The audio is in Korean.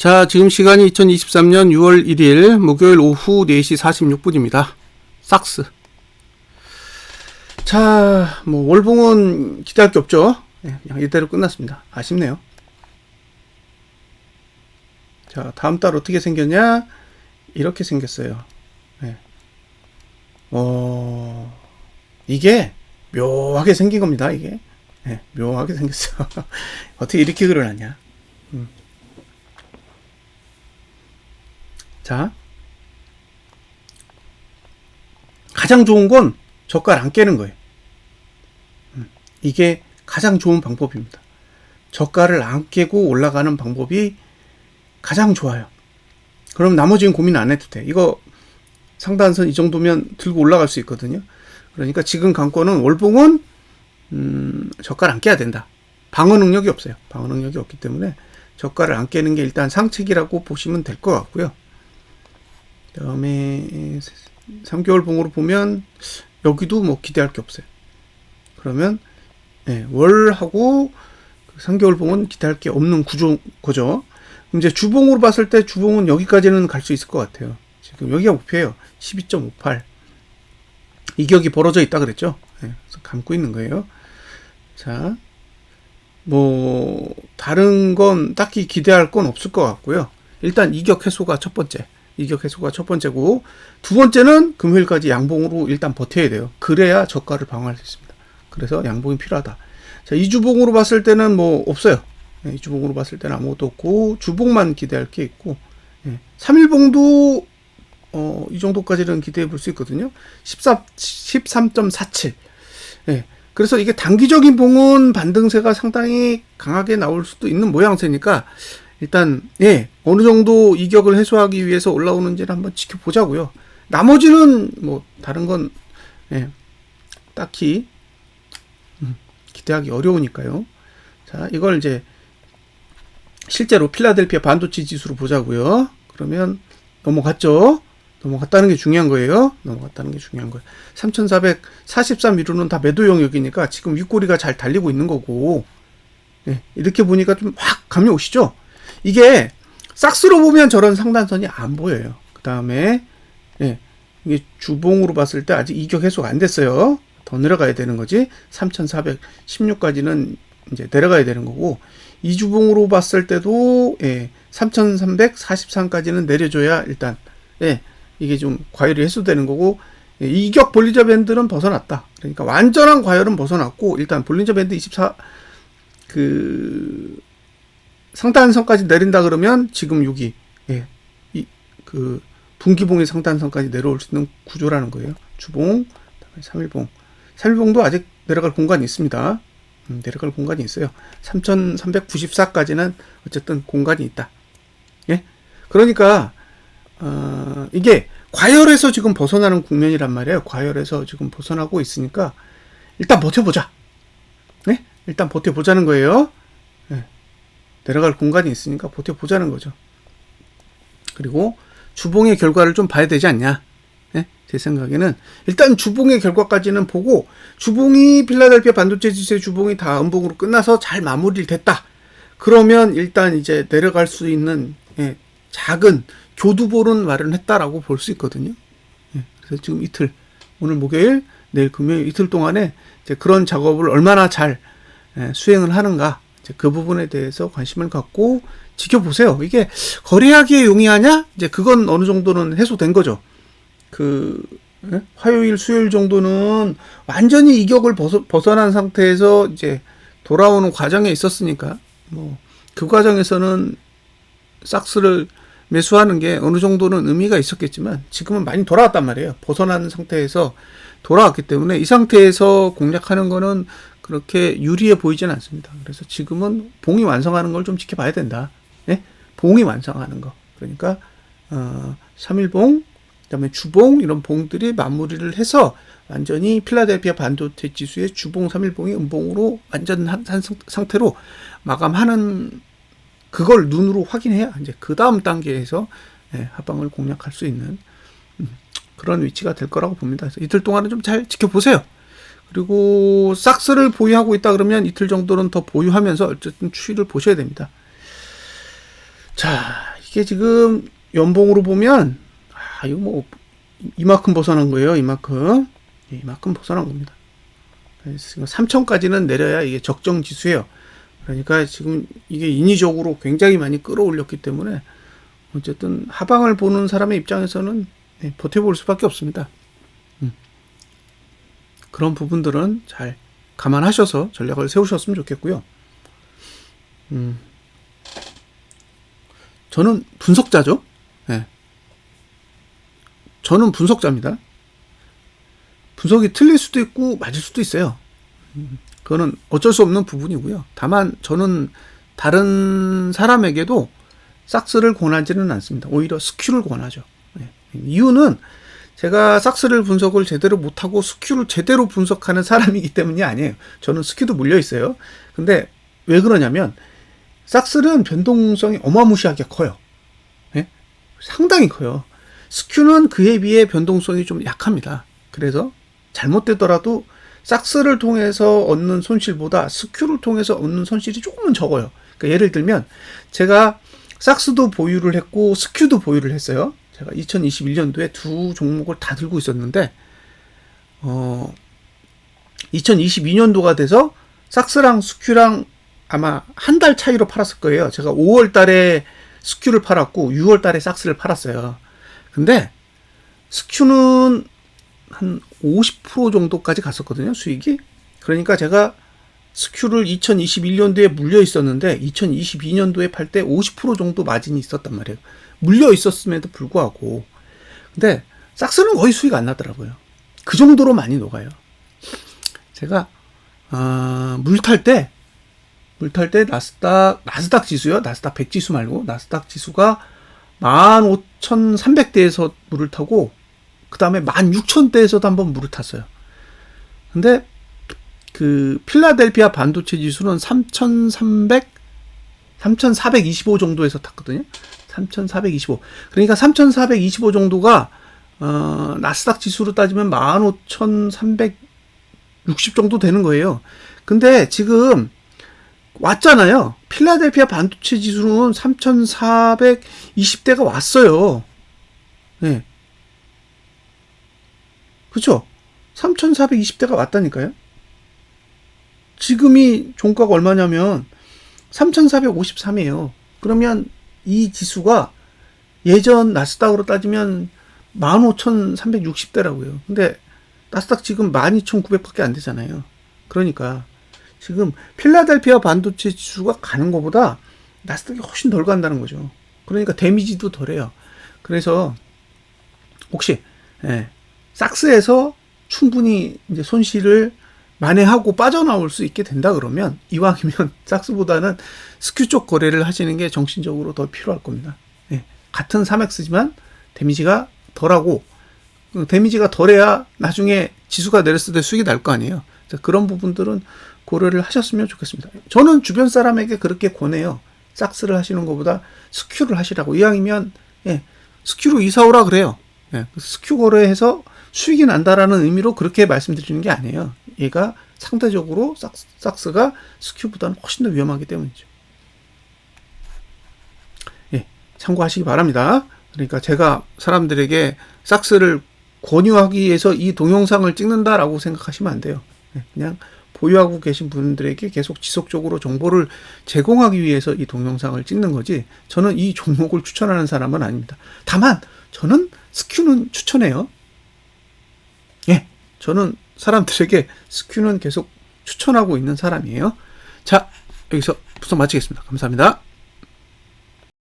자, 지금 시간이 2023년 6월 1일 목요일 오후 4시 46분입니다. 삭스. 자, 뭐 월봉은 기대할 게 없죠. 네, 그냥 이대로 끝났습니다. 아쉽네요. 자, 다음 달 어떻게 생겼냐? 이렇게 생겼어요. 네. 이게 묘하게 생긴 겁니다. 이게. 네, 묘하게 생겼어. 어떻게 이렇게 그려놨냐? 자, 가장 좋은 건 저가를 안 깨는 거예요. 이게 가장 좋은 방법입니다. 저가를 안 깨고 올라가는 방법이 가장 좋아요. 그럼 나머지는 고민 안 해도 돼. 이거 상단선 이 정도면 들고 올라갈 수 있거든요. 그러니까 지금 관건은 월봉은 저가를 안 깨야 된다. 방어 능력이 없어요. 방어 능력이 없기 때문에 저가를 안 깨는 게 일단 상책이라고 보시면 될 것 같고요. 그 다음에 3개월 봉으로 보면 여기도 뭐 기대할 게 없어요. 그러면 월하고 3개월 봉은 기대할 게 없는 구조죠. 이제 주봉으로 봤을 때 주봉은 여기까지는 갈 수 있을 것 같아요. 지금 여기가 목표예요. 12.58. 이격이 벌어져 있다 그랬죠. 그래서 감고 있는 거예요. 자, 뭐 다른 건 딱히 기대할 건 없을 것 같고요. 일단 이격 해소가 첫 번째. 이격 해소가 첫 번째고, 두 번째는 금요일까지 양봉으로 일단 버텨야 돼요. 그래야 저가를 방어할 수 있습니다. 그래서 양봉이 필요하다. 자, 이주봉으로 봤을 때는 뭐 없어요. 이주봉으로 봤을 때는 아무것도 없고, 주봉만 기대할 게 있고, 3일봉도 이 정도까지는 기대해 볼 수 있거든요. 13.47. 그래서 이게 단기적인 봉은 반등세가 상당히 강하게 나올 수도 있는 모양새니까, 일단 어느 정도 이격을 해소하기 위해서 올라오는지를 한번 지켜보자고요. 나머지는 뭐 다른 건 딱히 기대하기 어려우니까요. 자, 이걸 이제 실제로 필라델피아 반도체 지수로 보자고요. 그러면 넘어갔죠. 넘어갔다는 게 중요한 거예요. 넘어갔다는 게 중요한 거예요. 3443 위로는 다 매도 영역이니까 지금 윗꼬리가 잘 달리고 있는 거고, 이렇게 보니까 좀 확 감이 오시죠. 이게 싹스로 보면 저런 상단선이 안 보여요. 그 다음에 이게 주봉으로 봤을 때 아직 이격 해소가 안 됐어요. 더 내려가야 되는 거지. 3416까지는 이제 내려가야 되는 거고, 이주봉으로 봤을 때도 3343까지는 내려줘야 일단 이게 좀 과열이 해소되는 거고, 이격 볼린저 밴드는 벗어났다. 그러니까 완전한 과열은 벗어났고, 일단 볼린저 밴드 24 상단선까지 내린다 그러면 지금 여기 분기봉의 상단선까지 내려올 수 있는 구조라는 거예요. 주봉, 그다음에 3일봉도 아직 내려갈 공간이 있습니다. 내려갈 공간이 있어요. 3394까지는 어쨌든 공간이 있다. 그러니까 이게 과열에서 지금 벗어나는 국면이란 말이에요. 과열에서 지금 벗어나고 있으니까 일단 버텨보자. 일단 버텨보자는 거예요. 내려갈 공간이 있으니까 버텨보자는 거죠. 그리고 주봉의 결과를 좀 봐야 되지 않냐. 제 생각에는 일단 주봉의 결과까지는 보고, 주봉이 필라델피아 반도체 지수의 주봉이 다 음봉으로 끝나서 잘 마무리를 됐다. 그러면 일단 이제 내려갈 수 있는 작은 교두보는 마련했다라고 볼 수 있거든요. 그래서 지금 이틀, 오늘 목요일, 내일 금요일 이틀 동안에 이제 그런 작업을 얼마나 잘 수행을 하는가, 그 부분에 대해서 관심을 갖고 지켜보세요. 이게 거래하기에 용이하냐? 이제 그건 어느 정도는 해소된 거죠. 화요일, 수요일 정도는 완전히 이격을 벗어난 상태에서 이제 돌아오는 과정에 있었으니까, 뭐, 그 과정에서는 삭스를 매수하는 게 어느 정도는 의미가 있었겠지만, 지금은 많이 돌아왔단 말이에요. 벗어난 상태에서 돌아왔기 때문에 이 상태에서 공략하는 거는 그렇게 유리해 보이지는 않습니다. 그래서 지금은 봉이 완성하는 걸 좀 지켜봐야 된다. 봉이 완성하는 거. 그러니까 3일봉, 그다음에 주봉, 이런 봉들이 마무리를 해서 완전히 필라델피아 반도체 지수의 주봉 3일봉이 음봉으로 완전한 상태로 마감하는, 그걸 눈으로 확인해야 이제 그 다음 단계에서 하방을 공략할 수 있는 그런 위치가 될 거라고 봅니다. 그래서 이틀 동안은 좀 잘 지켜보세요. 그리고 삭스를 보유하고 있다 그러면 이틀 정도는 더 보유하면서 어쨌든 추이를 보셔야 됩니다. 자, 이게 지금 연봉으로 보면 이거 뭐 이만큼 벗어난 거예요. 이만큼. 예, 이만큼 벗어난 겁니다. 그래서 3천까지는 내려야 이게 적정 지수예요. 그러니까 지금 이게 인위적으로 굉장히 많이 끌어올렸기 때문에 어쨌든 하방을 보는 사람의 입장에서는 버텨볼 수밖에 없습니다. 그런 부분들은 잘 감안하셔서 전략을 세우셨으면 좋겠고요. 저는 분석자죠. 네. 저는 분석자입니다. 분석이 틀릴 수도 있고 맞을 수도 있어요. 그거는 어쩔 수 없는 부분이고요. 다만 저는 다른 사람에게도 삭스를 권하지는 않습니다. 오히려 스큐를 권하죠. 네. 이유는 제가 삭스를 분석을 제대로 못하고 스큐를 제대로 분석하는 사람이기 때문이 아니에요. 저는 스큐도 물려 있어요. 근데 왜 그러냐면 삭스는 변동성이 어마무시하게 커요. 네? 상당히 커요. 스큐는 그에 비해 변동성이 좀 약합니다. 그래서 잘못되더라도 삭스를 통해서 얻는 손실보다 스큐를 통해서 얻는 손실이 조금은 적어요. 그러니까 예를 들면 제가 삭스도 보유를 했고 스큐도 보유를 했어요. 제가 2021년도에 두 종목을 다 들고 있었는데 2022년도가 돼서 삭스랑 스큐랑 아마 한 달 차이로 팔았을 거예요. 제가 5월 달에 스큐를 팔았고 6월 달에 삭스를 팔았어요. 근데 스큐는 한 50% 정도까지 갔었거든요, 수익이. 그러니까 제가 스큐를 2021년도에 물려 있었는데 2022년도에 팔 때 50% 정도 마진이 있었단 말이에요. 물려 있었음에도 불구하고. 근데 삭스는 거의 수익 안 나더라고요. 그 정도로 많이 녹아요. 제가 물 탈 때 나스닥 지수요. 나스닥 100 지수 말고 나스닥 지수가 15,300대에서 물을 타고 그 다음에 16,000대에서도 한번 물을 탔어요. 근데 그 필라델피아 반도체 지수는 3,425 정도에서 탔거든요. 3,425. 그러니까 3,425 정도가 나스닥 지수로 따지면 15,360 정도 되는 거예요. 근데 지금 왔잖아요. 필라델피아 반도체 지수는 3,420대가 왔어요. 네. 그쵸? 3,420대가 왔다니까요. 지금이 종가가 얼마냐면 3,453이에요. 그러면 이 지수가 예전 나스닥으로 따지면 15,360대라고요. 근데 나스닥 지금 12,900밖에 안 되잖아요. 그러니까 지금 필라델피아 반도체 지수가 가는 것보다 나스닥이 훨씬 덜 간다는 거죠. 그러니까 데미지도 덜해요. 그래서 혹시 삭스에서 충분히 이제 손실을 만회하고 빠져나올 수 있게 된다 그러면 이왕이면 삭스보다는 스큐 쪽 거래를 하시는 게 정신적으로 더 필요할 겁니다. 같은 사맥스지만 데미지가 덜하고 데미지가 덜해야 나중에 지수가 내렸을 때 수익이 날 거 아니에요. 그런 부분들은 고려를 하셨으면 좋겠습니다. 저는 주변 사람에게 그렇게 권해요. 삭스를 하시는 것보다 스큐를 하시라고. 이왕이면 스큐로 이사 오라 그래요. 스큐 거래해서 수익이 난다라는 의미로 그렇게 말씀드리는 게 아니에요. 얘가 상대적으로 삭스가 스큐보다는 훨씬 더 위험하기 때문이죠. 참고하시기 바랍니다. 그러니까 제가 사람들에게 삭스를 권유하기 위해서 이 동영상을 찍는다라고 생각하시면 안 돼요. 그냥 보유하고 계신 분들에게 계속 지속적으로 정보를 제공하기 위해서 이 동영상을 찍는 거지, 저는 이 종목을 추천하는 사람은 아닙니다. 다만 저는 스큐는 추천해요. 저는 사람들에게 스큐는 계속 추천하고 있는 사람이에요. 자, 여기서 분석 마치겠습니다. 감사합니다.